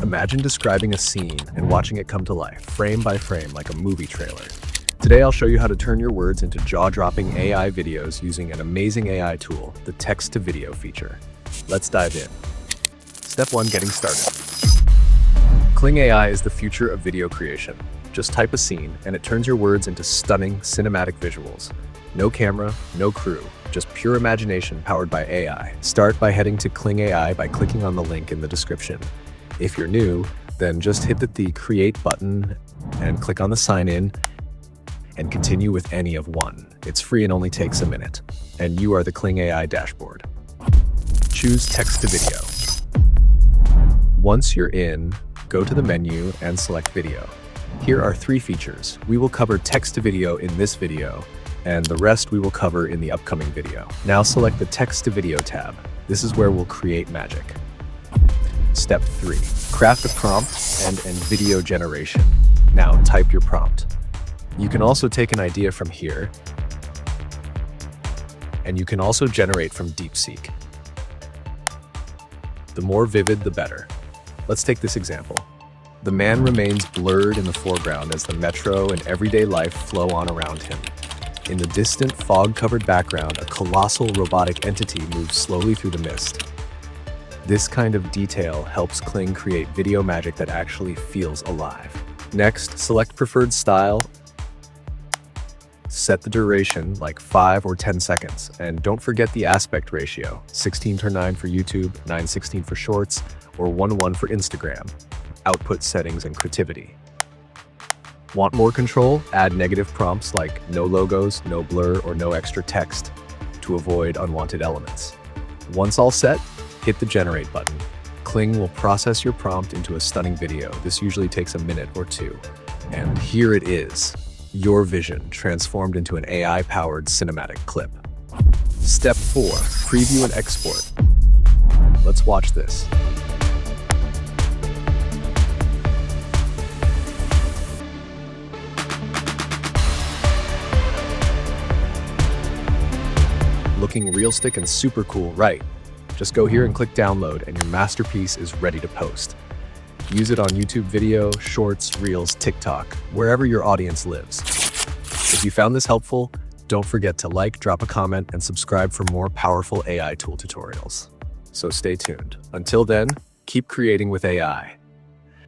Imagine describing a scene and watching it come to life, frame by frame, like a movie trailer. Today, I'll show you how to turn your words into jaw-dropping AI videos using an amazing AI tool, the text-to-video feature. Let's dive in. Step 1, getting started. Kling AI is the future of video creation. Just type a scene, and it turns your words into stunning, cinematic visuals. No camera, no crew, just pure imagination powered by AI. Start by heading to Kling AI by clicking on the link in the description. If you're new, then just hit the Create button and click on the Sign In and continue with any of one. It's free and only takes a minute. And you are the Kling AI Dashboard. Choose Text to Video. Once you're in, go to the menu and select Video. Here are 3 features. We will cover text to video in this video, and the rest we will cover in the upcoming video. Now select the Text to Video tab. This is where we'll create magic. Step 3. Craft a prompt and video generation. Now type your prompt. You can also take an idea from here, and you can also generate from DeepSeek. The more vivid, the better. Let's take this example. The man remains blurred in the foreground as the metro and everyday life flow on around him. In the distant, fog-covered background, a colossal robotic entity moves slowly through the mist. This kind of detail helps Kling create video magic that actually feels alive. Next, select preferred style. Set the duration, like 5 or 10 seconds, and don't forget the aspect ratio, 16:9 for YouTube, 9:16 for Shorts, or 1:1 for Instagram. Output settings and creativity. Want more control? Add negative prompts like no logos, no blur, or no extra text to avoid unwanted elements. Once all set, hit the Generate button. Kling will process your prompt into a stunning video. This usually takes a minute or 2. And here it is, your vision transformed into an AI-powered cinematic clip. Step 4, preview and export. Let's watch this. Looking realistic and super cool, right? Just go here and click download and your masterpiece is ready to post. Use it on YouTube video, Shorts, Reels, TikTok, wherever your audience lives. If you found this helpful, don't forget to like, drop a comment, and subscribe for more powerful AI tool tutorials. So stay tuned. Until then, keep creating with AI.